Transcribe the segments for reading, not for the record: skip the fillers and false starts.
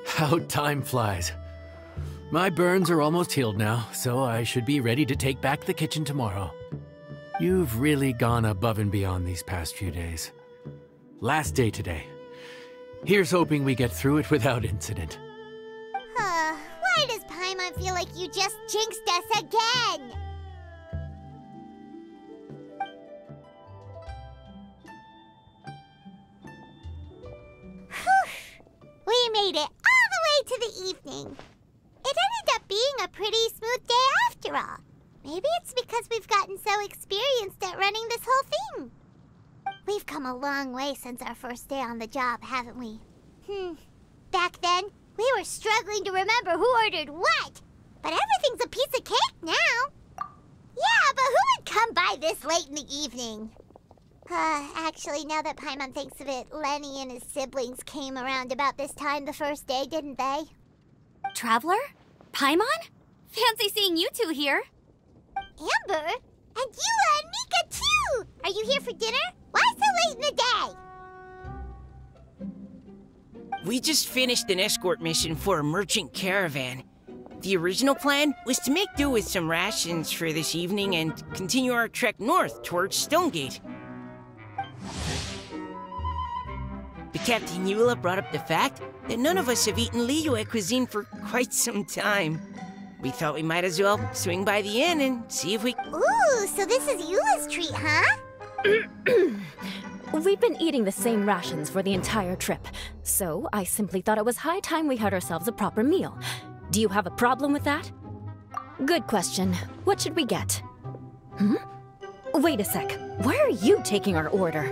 How time flies. My burns are almost healed now, so I should be ready to take back the kitchen tomorrow. You've really gone above and beyond these past few days. Last day today. Here's hoping we get through it without incident. Why does Paimon feel like you just jinxed us again? We made it all the way to the evening. It ended up being a pretty smooth day after all. Maybe it's because we've gotten so experienced at running this whole thing. We've come a long way since our first day on the job, haven't we? Back then, we were struggling to remember who ordered what. But everything's a piece of cake now. Yeah, but who would come by this late in the evening? Actually, now that Paimon thinks of it, Lenny and his siblings came around about this time the first day, didn't they? Traveler? Paimon? Fancy seeing you two here. Amber? And Eula and Mika, too! Are you here for dinner? Why so late in the day? We just finished an escort mission for a merchant caravan. The original plan was to make do with some rations for this evening and continue our trek north towards Stonegate. But Captain Eula brought up the fact that none of us have eaten Liyue cuisine for quite some time. We thought we might as well swing by the inn and see if we... Ooh, so this is Eula's treat, huh? We've been eating the same rations for the entire trip, so I simply thought it was high time we had ourselves a proper meal. Do you have a problem with that? Good question. What should we get? Wait a sec. Why are you taking our order?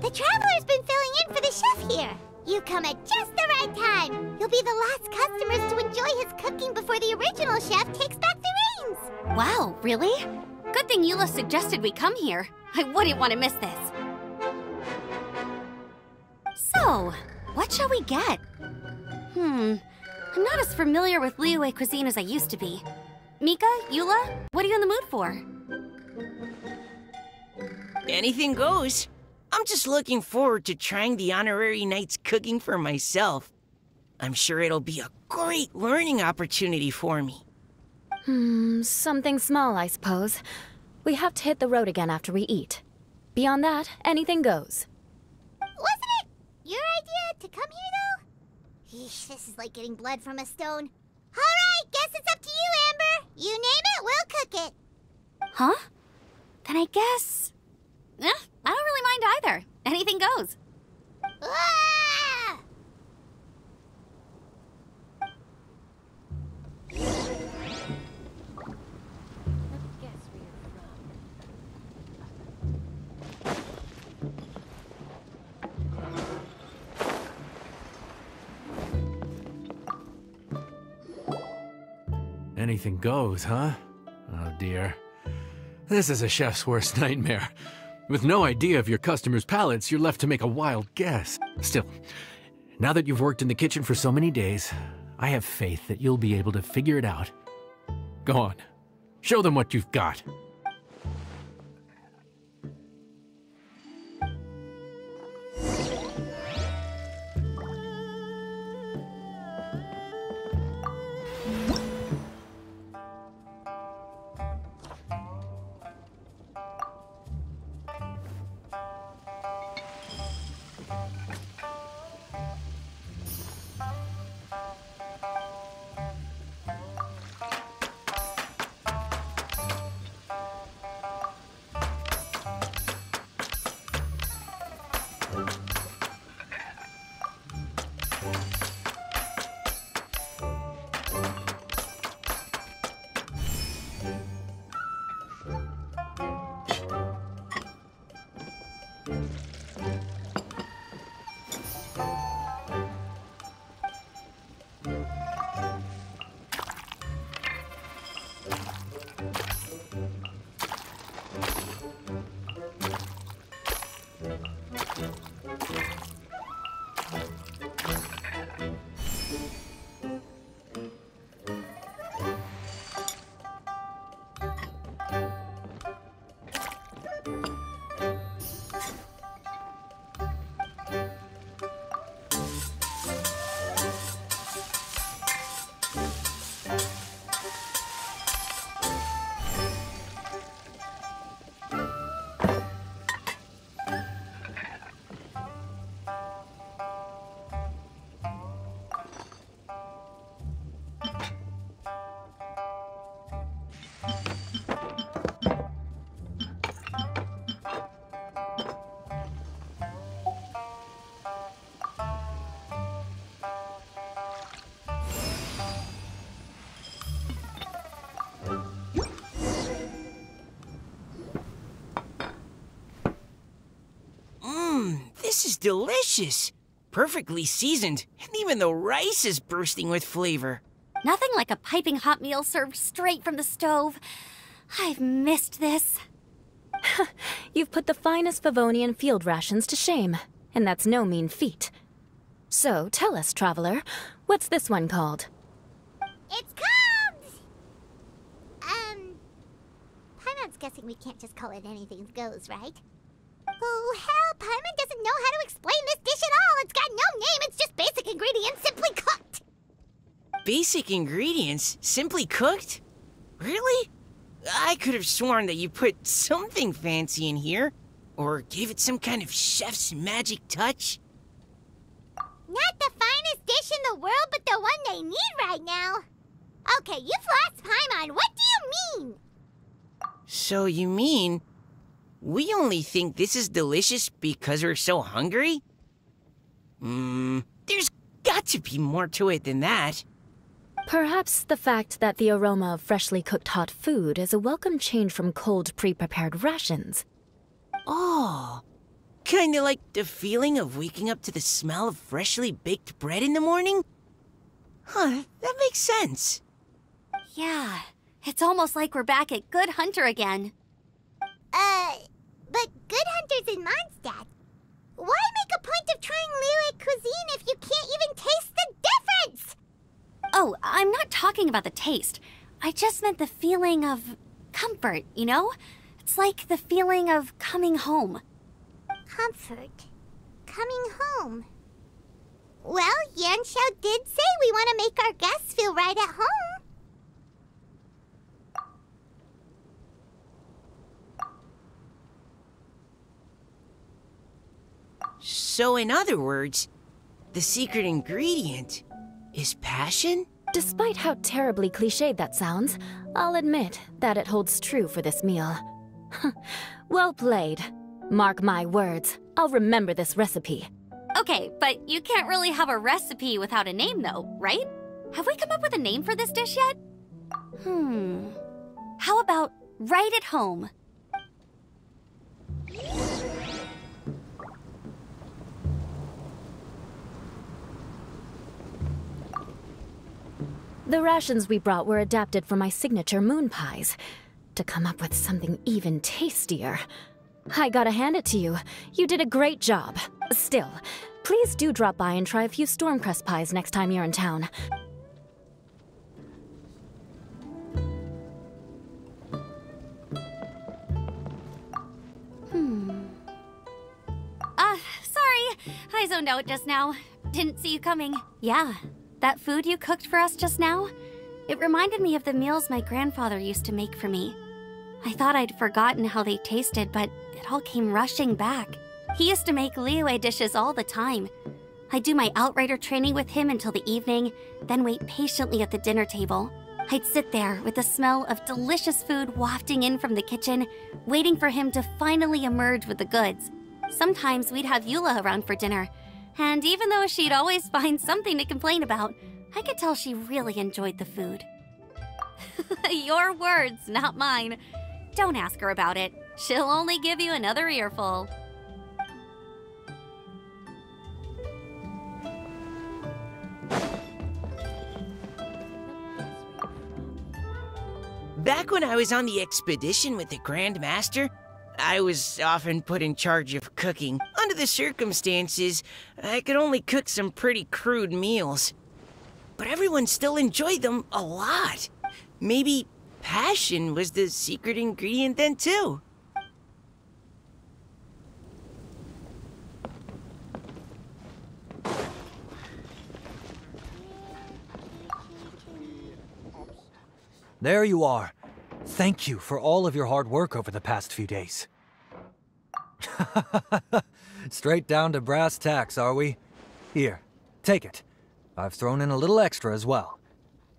The Traveler's been filling in for the chef here. You come at just the right time. You'll be the last customers to enjoy his cooking before the original chef takes back the reins. Wow, really? Good thing Eula suggested we come here. I wouldn't want to miss this. So, what shall we get? I'm not as familiar with Liyue cuisine as I used to be. Mika, Eula, what are you in the mood for? Anything goes. I'm just looking forward to trying the honorary knight's cooking for myself. I'm sure it'll be a great learning opportunity for me. Something small, I suppose. We have to hit the road again after we eat. Beyond that, anything goes. Wasn't it your idea to come here, though? Eesh, this is like getting blood from a stone. All right, guess it's up to you, Amber. You name it, we'll cook it. Huh? Then I guess... I don't really mind either. Anything goes. Ah! Anything goes, huh? Oh dear. This is a chef's worst nightmare. With no idea of your customers' palates, you're left to make a wild guess. Still, now that you've worked in the kitchen for so many days, I have faith that you'll be able to figure it out. Go on. Show them what you've got. delicious. Perfectly seasoned, and even the rice is bursting with flavor. Nothing like a piping hot meal served straight from the stove. I've missed this. You've put the finest Favonian field rations to shame, and that's no mean feat. So, tell us, traveler, what's this one called? It's called... Paimon's guessing we can't just call it anything goes, right? Oh, hell, Paimon doesn't know how to explain this dish at all. It's got no name, it's just basic ingredients simply cooked. Basic ingredients? Simply cooked? Really? I could have sworn that you put something fancy in here, or gave it some kind of chef's magic touch. Not the finest dish in the world, but the one they need right now. Okay, you've lost Paimon. What do you mean? So you mean we only think this is delicious because we're so hungry? There's got to be more to it than that. Perhaps the fact that the aroma of freshly cooked hot food is a welcome change from cold, pre-prepared rations. Oh, kinda like the feeling of waking up to the smell of freshly baked bread in the morning? Huh, that makes sense. Yeah, it's almost like we're back at Good Hunter again. But Good Hunter's in Mondstadt. Why make a point of trying Liyue cuisine if you can't even taste the difference? Oh, I'm not talking about the taste. I just meant the feeling of comfort, you know? It's like the feeling of coming home. Comfort. Coming home. Well, Yanxiao did say we want to make our guests feel right at home. So in other words, the secret ingredient is passion? Despite how terribly cliched that sounds, I'll admit that it holds true for this meal. Well played. Mark my words, I'll remember this recipe. Okay, but you can't really have a recipe without a name though, right? Have we come up with a name for this dish yet? How about Right at Home? The rations we brought were adapted from my signature moon pies. To come up with something even tastier. I gotta hand it to you. You did a great job. Still, please do drop by and try a few Stormcrest pies next time you're in town. Sorry. I zoned out just now. Didn't see you coming. Yeah, that food you cooked for us just now? It reminded me of the meals my grandfather used to make for me. I thought I'd forgotten how they tasted, but it all came rushing back. He used to make Liyue dishes all the time. I'd do my outrider training with him until the evening, then wait patiently at the dinner table. I'd sit there with the smell of delicious food wafting in from the kitchen, waiting for him to finally emerge with the goods. Sometimes we'd have Eula around for dinner, and even though she'd always find something to complain about, I could tell she really enjoyed the food. Your words, not mine. Don't ask her about it. She'll only give you another earful. Back when I was on the expedition with the Grand Master, I was often put in charge of cooking. Under the circumstances, I could only cook some pretty crude meals. But everyone still enjoyed them a lot. Maybe passion was the secret ingredient then too. There you are. Thank you for all of your hard work over the past few days. Straight down to brass tacks, are we? Here, take it. I've thrown in a little extra as well.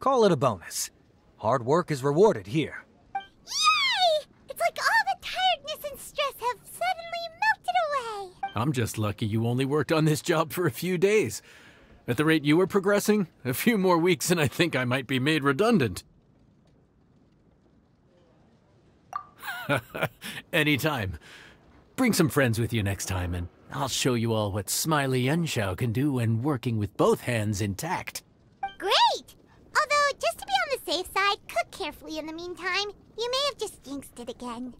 Call it a bonus. Hard work is rewarded here. Yay! It's like all the tiredness and stress have suddenly melted away. I'm just lucky you only worked on this job for a few days. At the rate you were progressing, a few more weeks and I think I might be made redundant. Anytime. Bring some friends with you next time, and I'll show you all what Smiley Yenshao can do when working with both hands intact. Great! Although, just to be on the safe side, cook carefully in the meantime. You may have just jinxed it again.